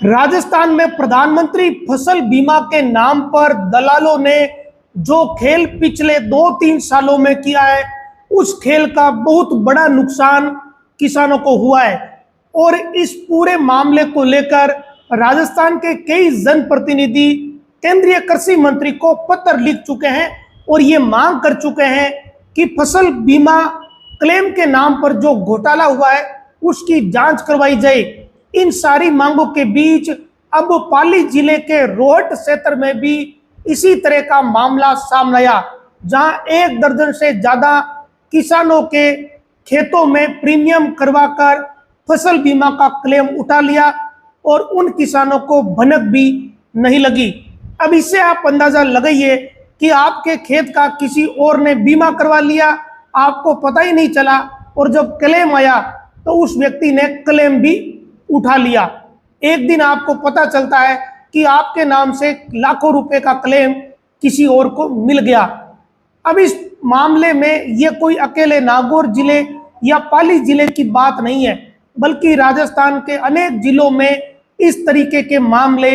राजस्थान में प्रधानमंत्री फसल बीमा के नाम पर दलालों ने जो खेल पिछले 2-3 सालों में किया है, उस खेल का बहुत बड़ा नुकसान किसानों को हुआ है। और इस पूरे मामले को लेकर राजस्थान के कई जनप्रतिनिधि केंद्रीय कृषि मंत्री को पत्र लिख चुके हैं और ये मांग कर चुके हैं कि फसल बीमा क्लेम के नाम पर जो घोटाला हुआ है उसकी जांच करवाई जाए। इन सारी मांगों के बीच अब पाली जिले के रोहट क्षेत्र में भी इसी तरह का मामला सामने आया, जहां 1 दर्जन से ज्यादा किसानों के खेतों में प्रीमियम करवाकर फसल बीमा का क्लेम उठा लिया और उन किसानों को भनक भी नहीं लगी। अब इससे आप अंदाजा लगाइए कि आपके खेत का किसी और ने बीमा करवा लिया, आपको पता ही नहीं चला, और जब क्लेम आया तो उस व्यक्ति ने क्लेम भी उठा लिया। एक दिन आपको पता चलता है कि आपके नाम से लाखों रुपए का क्लेम किसी और को मिल गया। अब इस मामले में ये कोई अकेले नागौर जिले या पाली जिले की बात नहीं है, बल्कि राजस्थान के अनेक जिलों में इस तरीके के मामले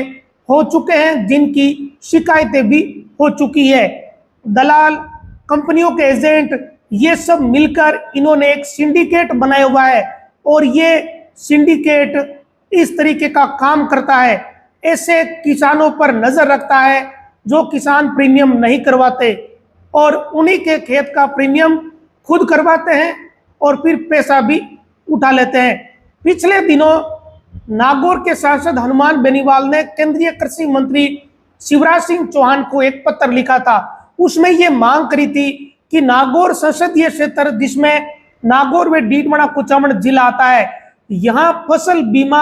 हो चुके हैं, जिनकी शिकायतें भी हो चुकी है। दलाल, कंपनियों के एजेंट, ये सब मिलकर इन्होंने एक सिंडिकेट बनाया हुआ है और ये सिंडिकेट इस तरीके का काम करता है। ऐसे किसानों पर नजर रखता है जो किसान प्रीमियम नहीं करवाते और उन्हीं के खेत का प्रीमियम खुद करवाते हैं और फिर पैसा भी उठा लेते हैं। पिछले दिनों नागौर के सांसद हनुमान बेनीवाल ने केंद्रीय कृषि मंत्री शिवराज सिंह चौहान को एक पत्र लिखा था। उसमें ये मांग करी थी कि नागौर संसदीय क्षेत्र, जिसमें नागौर व डीडवाना कुचामन जिला आता है, यहाँ फसल बीमा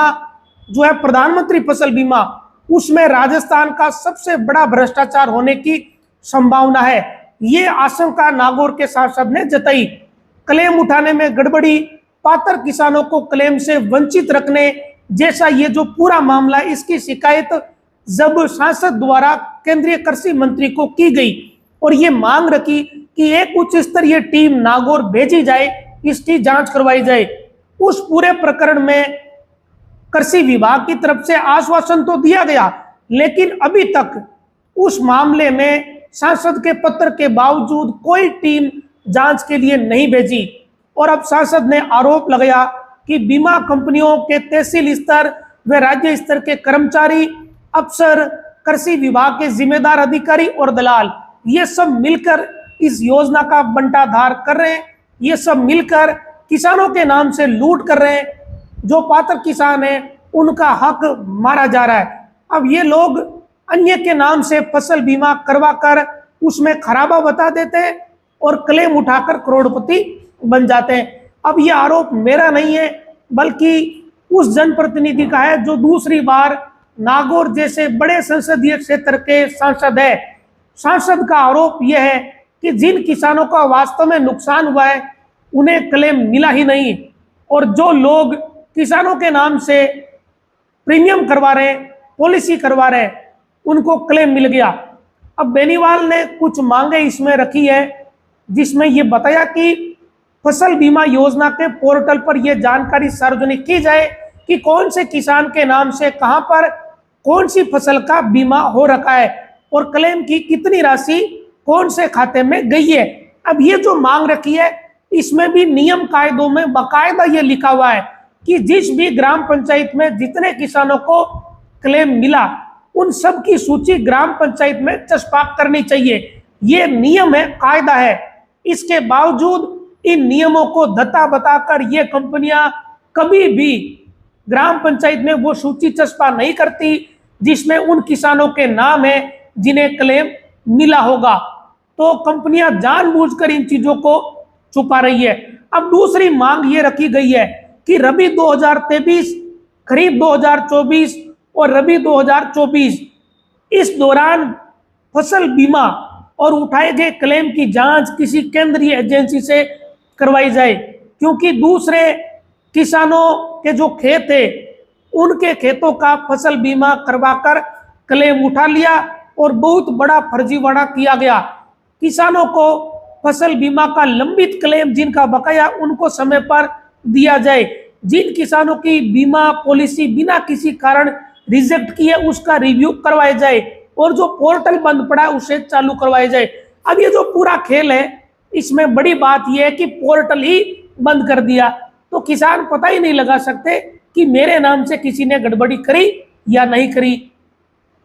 जो है प्रधानमंत्री फसल बीमा, उसमें राजस्थान का सबसे बड़ा भ्रष्टाचार होने की संभावना है। ये आशंका नागौर के सांसद ने जताई। क्लेम उठाने में गड़बड़ी, पात्र किसानों को क्लेम से वंचित रखने जैसा ये जो पूरा मामला, इसकी शिकायत जब सांसद द्वारा केंद्रीय कृषि मंत्री को की गई और ये मांग रखी कि एक उच्च स्तरीय टीम नागौर भेजी जाए, इसकी जांच करवाई जाए। उस पूरे प्रकरण में कृषि विभाग की तरफ से आश्वासन तो दिया गया, लेकिन अभी तक उस मामले में सांसद के पत्र के बावजूद कोई टीम जांच के लिए नहीं भेजी। और अब सांसद ने आरोप लगाया कि बीमा कंपनियों के तहसील स्तर व राज्य स्तर के कर्मचारी, अफसर, कृषि विभाग के जिम्मेदार अधिकारी और दलाल, ये सब मिलकर इस योजना का बंटाधार कर रहे हैं। ये सब मिलकर किसानों के नाम से लूट कर रहे हैं। जो पात्र किसान हैं उनका हक मारा जा रहा है। अब ये लोग अन्य के नाम से फसल बीमा करवाकर उसमें खराबा बता देते हैं और क्लेम उठाकर करोड़पति बन जाते हैं। अब ये आरोप मेरा नहीं है, बल्कि उस जनप्रतिनिधि का है जो दूसरी बार नागौर जैसे बड़े संसदीय क्षेत्र के सांसद है। सांसद का आरोप यह है कि जिन किसानों का वास्तव में नुकसान हुआ है उन्हें क्लेम मिला ही नहीं, और जो लोग किसानों के नाम से प्रीमियम करवा रहे हैं, पॉलिसी करवा रहे हैं, उनको क्लेम मिल गया। अब बेनीवाल ने कुछ मांगे इसमें रखी है, जिसमें ये बताया कि फसल बीमा योजना के पोर्टल पर यह जानकारी सार्वजनिक की जाए कि कौन से किसान के नाम से कहां पर कौन सी फसल का बीमा हो रखा है और क्लेम की कितनी राशि कौन से खाते में गई है। अब ये जो मांग रखी है, इसमें भी नियम कायदों में बाकायदा ये लिखा हुआ है कि जिस भी ग्राम पंचायत में जितने किसानों को क्लेम मिला, उन सब की सूची ग्राम पंचायत में चस्पा करनी चाहिए। ये नियम है, कायदा है। इसके बावजूद इन नियमों को धत्ता बताकर ये कंपनियां कभी भी ग्राम पंचायत में वो सूची चस्पा नहीं करती जिसमें उन किसानों के नाम है जिन्हें क्लेम मिला होगा। तो कंपनियां जानबूझकर इन चीजों को छुपा रही है। अब दूसरी मांग ये रखी गई है कि रबी 2023, खरीफ 2024 और रबी 2024, इस दौरान फसल बीमा और उठाए गए क्लेम की जांच किसी केंद्रीय एजेंसी से करवाई जाए, क्योंकि दूसरे किसानों के जो खेत है उनके खेतों का फसल बीमा करवाकर क्लेम उठा लिया और बहुत बड़ा फर्जीवाड़ा किया गया। किसानों को फसल बीमा का लंबित क्लेम जिनका बकाया, उनको समय पर दिया जाए। जिन किसानों की बीमा पॉलिसी बिना किसी कारण रिजेक्ट की है उसका रिव्यू करवाया जाए और जो पोर्टल बंद पड़ा है उसे चालू करवाया जाए। अब ये जो पूरा खेल है इसमें बड़ी बात यह है कि पोर्टल ही बंद कर दिया तो किसान पता ही नहीं लगा सकते कि मेरे नाम से किसी ने गड़बड़ी करी या नहीं करी।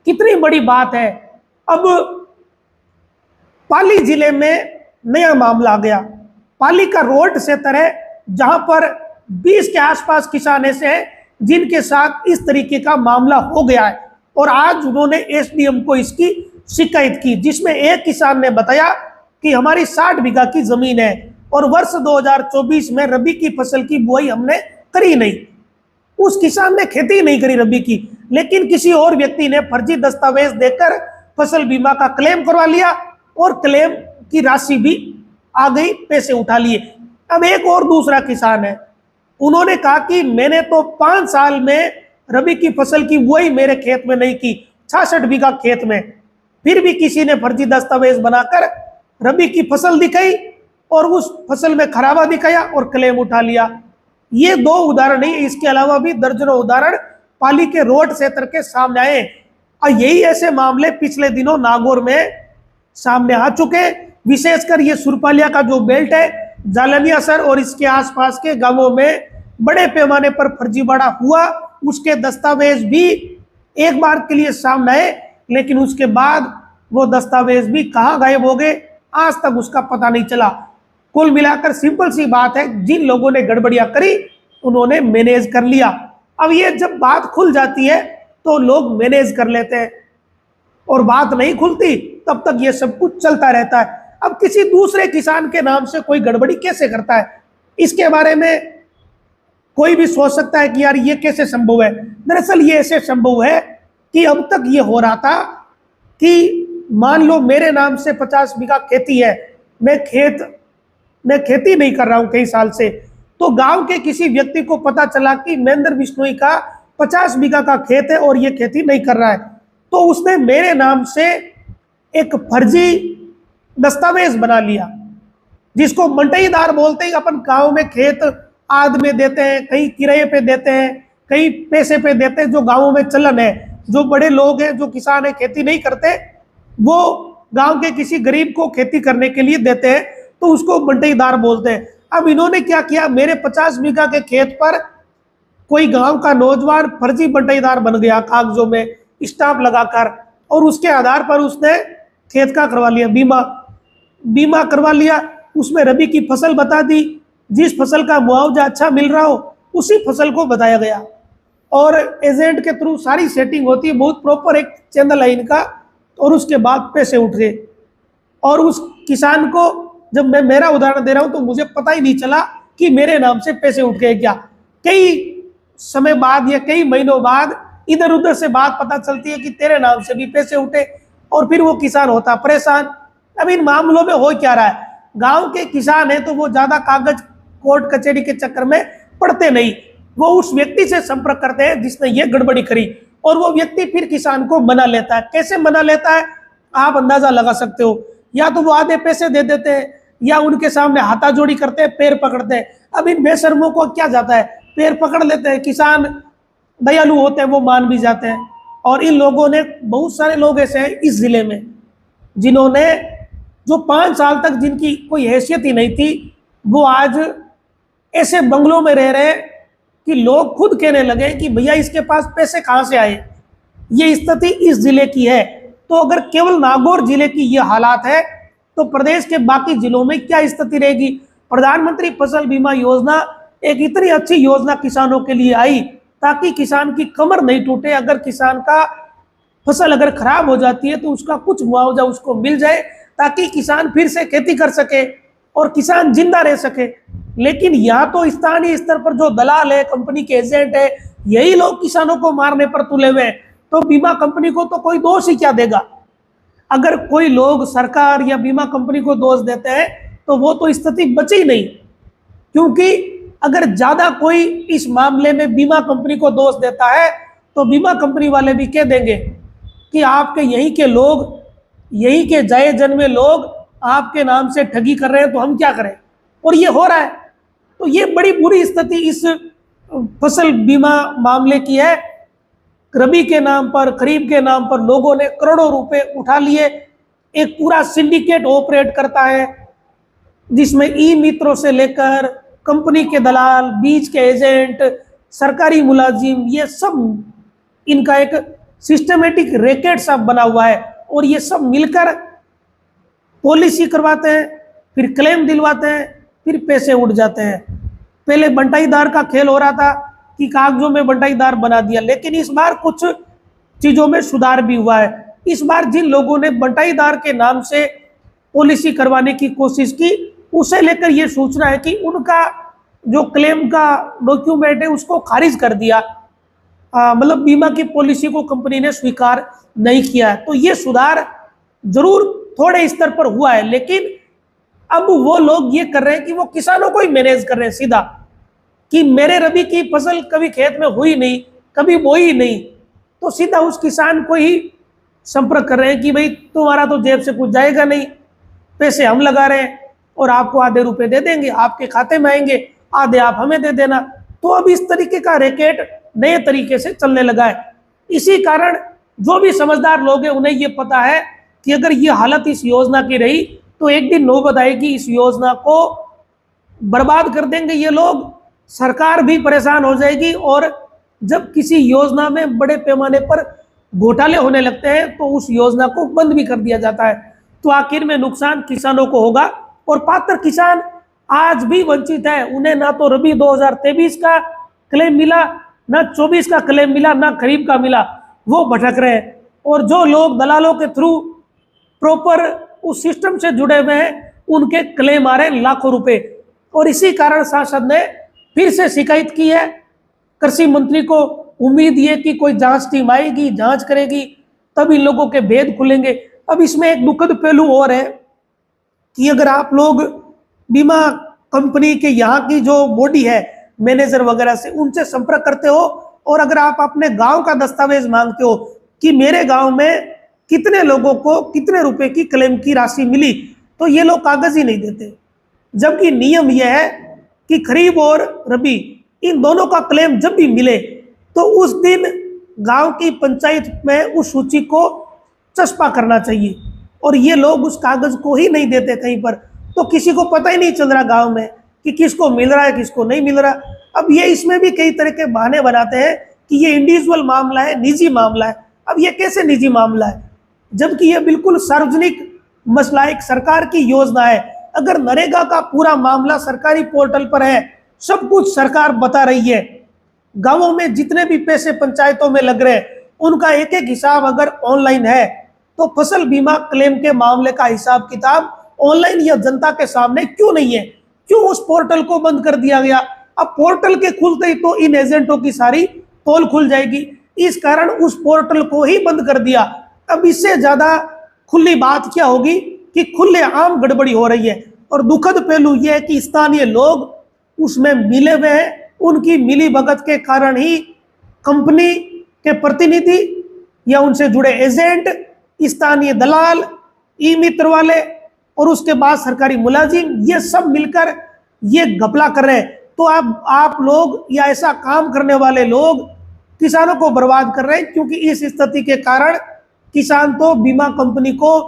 कितनी बड़ी बात है। अब पाली जिले में नया मामला आ गया। पाली का रोड क्षेत्र है जहां पर 20 के आसपास किसान ऐसे हैं जिनके साथ इस तरीके का मामला हो गया है और आज उन्होंने एसडीएम को इसकी शिकायत की, जिसमें एक किसान ने बताया कि हमारी 60 बीघा की जमीन है और वर्ष 2024 में रबी की फसल की बुआई हमने करी नहीं। उस किसान ने खेती नहीं करी रबी की, लेकिन किसी और व्यक्ति ने फर्जी दस्तावेज देकर फसल बीमा का क्लेम करवा लिया और क्लेम की राशि भी आ गई, पैसे उठा लिए। अब एक और दूसरा किसान है, उन्होंने कहा कि मैंने तो 5 साल में रबी की फसल की बुआई मेरे खेत में नहीं की, 66 बीघा खेत में, फिर भी किसी ने फर्जी दस्तावेज बनाकर रबी की फसल दिखाई और उस फसल में खराबा दिखाया और क्लेम उठा लिया। ये 2 उदाहरण नहीं, इसके अलावा भी दर्जनों उदाहरण पाली के रोड क्षेत्र के सामने आए और यही ऐसे मामले पिछले दिनों नागौर में सामने आ चुके। विशेषकर ये सुरपालिया का जो बेल्ट है, जालनियासर और इसके आसपास के गांवों में बड़े पैमाने पर फर्जीवाड़ा हुआ। उसके दस्तावेज भी एक बार के लिए सामने आए, लेकिन उसके बाद वो दस्तावेज भी कहाँ गायब हो गए, आज तक उसका पता नहीं चला। कुल मिलाकर सिंपल सी बात है, जिन लोगों ने गड़बड़ियां करी उन्होंने मैनेज कर लिया। अब ये जब बात खुल जाती है तो लोग मैनेज कर लेते हैं और बात नहीं खुलती तब तक ये सब कुछ चलता रहता है। अब किसी दूसरे किसान के नाम से कोई गड़बड़ी कैसे करता है, इसके बारे में कोई भी सोच सकता है कि यार ये कैसे संभव है। दरअसल ये ऐसे संभव है कि अब तक ये हो रहा था कि मान लो मेरे नाम से 50 बीघा खेती है, मैं खेती नहीं कर रहा हूं कई साल से, तो गांव के किसी व्यक्ति को पता चला कि महेंद्र बिश्नोई का 50 बीघा का खेत है और ये खेती नहीं कर रहा है, तो उसने मेरे नाम से एक फर्जी दस्तावेज बना लिया, जिसको मंटईदार बोलते हैं। अपन गांव में खेत आद में देते हैं, कहीं किराए पे देते हैं, कहीं पैसे पे देते हैं, जो गांवों में चलन है। जो बड़े लोग हैं, जो किसान है, खेती नहीं करते, वो गांव के किसी गरीब को खेती करने के लिए देते हैं, तो उसको मंटईदार बोलते हैं। अब इन्होंने क्या किया, मेरे 50 बीघा के खेत पर कोई गांव का नौजवान फर्जी बंटाईदार बन गया, कागजों में स्टाम्प लगाकर, और उसके आधार पर उसने खेत का करवा लिया बीमा करवा लिया। उसमें रबी की फसल बता दी, जिस फसल का मुआवजा अच्छा मिल रहा हो उसी फसल को बताया गया, और एजेंट के थ्रू सारी सेटिंग होती है, बहुत प्रॉपर एक चैनल है इनका, और उसके बाद पैसे उठ गए। और उस किसान को, जब मैं मेरा उदाहरण दे रहा हूं, तो मुझे पता ही नहीं चला कि मेरे नाम से पैसे उठ गए क्या। कई समय बाद या कई महीनों बाद इधर उधर से बात पता चलती है कि तेरे नाम से भी पैसे उठे, और फिर वो किसान होता परेशान। अब इन मामलों में हो क्या रहा है, गांव के किसान है तो वो ज्यादा कागज कोर्ट कचहरी के चक्कर में पड़ते नहीं, वो उस व्यक्ति से संपर्क करते हैं जिसने ये गड़बड़ी करी, और वो व्यक्ति फिर किसान को मना लेता है। कैसे मना लेता है आप अंदाजा लगा सकते हो, या तो वो आधे पैसे दे देते हैं, या उनके सामने हाथाजोड़ी करते हैं, पैर पकड़ते हैं। अब इन बेशर्मों को क्या जाता है, पैर पकड़ लेते हैं। किसान दयालु होते हैं, वो मान भी जाते हैं। और इन लोगों ने, बहुत सारे लोग ऐसे हैं इस जिले में जिन्होंने, जो 5 साल तक जिनकी कोई हैसियत ही नहीं थी, वो आज ऐसे बंगलों में रह रहे हैं कि लोग खुद कहने लगे कि भैया इसके पास पैसे कहाँ से आए। ये स्थिति इस जिले की है। तो अगर केवल नागौर जिले की ये हालात है, तो प्रदेश के बाकी जिलों में क्या स्थिति रहेगी। प्रधानमंत्री फसल बीमा योजना एक इतनी अच्छी योजना किसानों के लिए आई ताकि किसान की कमर नहीं टूटे। अगर किसान का फसल अगर खराब हो जाती है तो उसका कुछ मुआवजा उसको मिल जाए, ताकि किसान फिर से खेती कर सके और किसान जिंदा रह सके। लेकिन यहाँ तो स्थानीय स्तर पर जो दलाल है, कंपनी के एजेंट है, यही लोग किसानों को मारने पर तुले हुए हैं। तो बीमा कंपनी को तो कोई दोष ही क्या देगा। अगर कोई लोग सरकार या बीमा कंपनी को दोष देते हैं तो वो तो स्थिति बची ही नहीं, क्योंकि अगर ज्यादा कोई इस मामले में बीमा कंपनी को दोष देता है तो बीमा कंपनी वाले भी कह देंगे कि आपके यहीं के लोग, यहीं के जाए जन्मे लोग आपके नाम से ठगी कर रहे हैं, तो हम क्या करें। और ये हो रहा है। तो ये बड़ी बुरी स्थिति इस फसल बीमा मामले की है। रबी के नाम पर, खरीफ के नाम पर लोगों ने करोड़ों रुपए उठा लिए। एक पूरा सिंडिकेट ऑपरेट करता है जिसमें ई मित्रों से लेकर कंपनी के दलाल, बीच के एजेंट, सरकारी मुलाजिम, ये सब इनका एक सिस्टमेटिक रैकेट सा बना हुआ है। और ये सब मिलकर पॉलिसी करवाते हैं, फिर क्लेम दिलवाते हैं, फिर पैसे उड़ जाते हैं। पहले बंटाईदार का खेल हो रहा था कि कागजों में बंटाईदार बना दिया, लेकिन इस बार कुछ चीजों में सुधार भी हुआ है। इस बार जिन लोगों ने बंटाईदार के नाम से पॉलिसी करवाने की कोशिश की, उसे लेकर यह सूचना है कि उनका जो क्लेम का डॉक्यूमेंट है उसको खारिज कर दिया। मतलब बीमा की पॉलिसी को कंपनी ने स्वीकार नहीं किया। तो ये सुधार जरूर थोड़े स्तर पर हुआ है, लेकिन अब वो लोग ये कर रहे हैं कि वो किसानों को ही मैनेज कर रहे हैं सीधा, कि मेरे रबी की फसल कभी खेत में हुई नहीं, कभी बोई नहीं, तो सीधा उस किसान को ही संपर्क कर रहे हैं कि भाई तुम्हारा तो जेब से कुछ जाएगा नहीं, पैसे हम लगा रहे हैं और आपको आधे रुपए दे देंगे, आपके खाते में आएंगे, आधे आप हमें दे देना। तो अब इस तरीके का रैकेट नए तरीके से चलने लगा है। इसी कारण जो भी समझदार लोग हैं उन्हें ये पता है कि अगर ये हालत इस योजना की रही तो एक दिन नौबत आएगी, इस योजना को बर्बाद कर देंगे ये लोग, सरकार भी परेशान हो जाएगी। और जब किसी योजना में बड़े पैमाने पर घोटाले होने लगते हैं तो उस योजना को बंद भी कर दिया जाता है। तो आखिर में नुकसान किसानों को होगा। और पात्र किसान आज भी वंचित है, उन्हें ना तो रबी 2023 का क्लेम मिला, ना 24 का क्लेम मिला, ना खरीफ का मिला, वो भटक रहे हैं। और जो लोग दलालों के थ्रू प्रॉपर उस सिस्टम से जुड़े हुए हैं उनके क्लेम आ रहे हैं लाखों रुपए। और इसी कारण सांसद ने फिर से शिकायत की है कृषि मंत्री को। उम्मीद ये कि कोई जांच टीम आएगी, जांच करेगी, तब इन लोगों के भेद खुलेंगे। अब इसमें एक दुखद पहलू और है कि अगर आप लोग बीमा कंपनी के यहाँ की जो बॉडी है, मैनेजर वगैरह से, उनसे संपर्क करते हो और अगर आप अपने गांव का दस्तावेज मांगते हो कि मेरे गांव में कितने लोगों को कितने रुपए की क्लेम की राशि मिली, तो ये लोग कागज ही नहीं देते। जबकि नियम यह है कि खरीफ और रबी इन दोनों का क्लेम जब भी मिले तो उस दिन गांव की पंचायत में उस सूची को चस्पा करना चाहिए। और ये लोग उस कागज को ही नहीं देते कहीं पर, तो किसी को पता ही नहीं चल रहा गांव में कि किसको मिल रहा है, किसको नहीं मिल रहा। अब ये इसमें भी कई तरह के बहाने बनाते हैं कि ये इंडिविजुअल मामला है, निजी मामला है। अब ये कैसे निजी मामला है, जबकि ये बिल्कुल सार्वजनिक मसला, एक सरकार की योजना है। अगर नरेगा का पूरा मामला सरकारी पोर्टल पर है, सब कुछ सरकार बता रही है, गांवों में जितने भी पैसे पंचायतों में लग रहे हैं उनका एक एक हिसाब अगर ऑनलाइन है, तो फसल बीमा क्लेम के मामले का हिसाब किताब ऑनलाइन या जनता के सामने क्यों नहीं है? क्यों उस पोर्टल को बंद कर दिया गया? अब पोर्टल के खुलते ही तो इन एजेंटों की सारी पोल खुल जाएगी, इस कारण उस पोर्टल को ही बंद कर दिया। अब इससे ज्यादा खुली बात क्या होगी कि खुले आम गड़बड़ी हो रही है। और दुखद पहलू यह है कि स्थानीय लोग उसमें मिले हुए हैं, उनकी मिली भगत के कारण ही कंपनी के प्रतिनिधि या उनसे जुड़े एजेंट, स्थानीय दलाल, ई मित्र वाले और उसके बाद सरकारी मुलाजिम, ये सब मिलकर ये घपला कर रहे हैं। तो आप लोग या ऐसा काम करने वाले लोग किसानों को बर्बाद कर रहे हैं, क्योंकि इस स्थिति के कारण किसान तो बीमा कंपनी को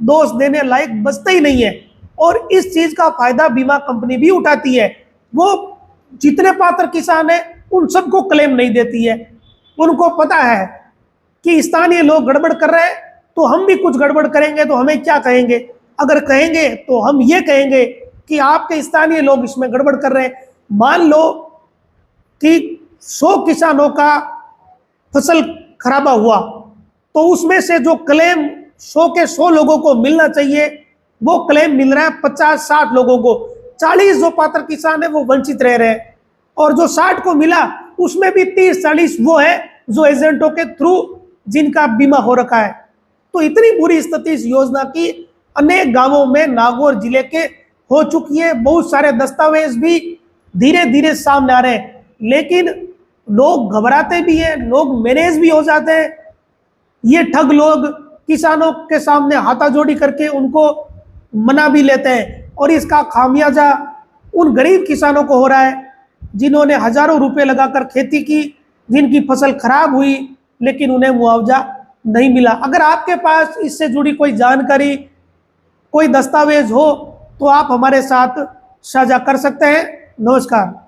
दोष देने लायक बचते ही नहीं है। और इस चीज का फायदा बीमा कंपनी भी उठाती है। वो जितने पात्र किसान हैं उन सबको क्लेम नहीं देती है। उनको पता है कि स्थानीय लोग गड़बड़ कर रहे हैं तो हम भी कुछ गड़बड़ करेंगे, तो हमें क्या कहेंगे? अगर कहेंगे तो हम ये कहेंगे कि आपके स्थानीय लोग इसमें गड़बड़ कर रहे हैं। मान लो कि 100 किसानों का फसल खराबा हुआ, तो उसमें से जो क्लेम 100 के 100 लोगों को मिलना चाहिए वो क्लेम मिल रहा है 50-60 लोगों को। 40 जो पात्र किसान है वो वंचित रह रहे हैं। और जो 60 को मिला उसमें भी 30-40 वो है जो एजेंटों के थ्रू जिनका बीमा हो रखा है। तो इतनी बुरी स्थिति इस योजना की अनेक गांवों में नागौर जिले के हो चुकी है। बहुत सारे दस्तावेज भी धीरे धीरे सामने आ रहे हैं, लेकिन लोग घबराते भी हैं, लोग मैनेज भी हो जाते हैं। ये ठग लोग किसानों के सामने हाथाजोड़ी करके उनको मना भी लेते हैं। और इसका खामियाजा उन गरीब किसानों को हो रहा है जिन्होंने हजारों रुपए लगाकर खेती की, जिनकी फसल खराब हुई लेकिन उन्हें मुआवजा नहीं मिला। अगर आपके पास इससे जुड़ी कोई जानकारी, कोई दस्तावेज हो तो आप हमारे साथ साझा कर सकते हैं। नमस्कार।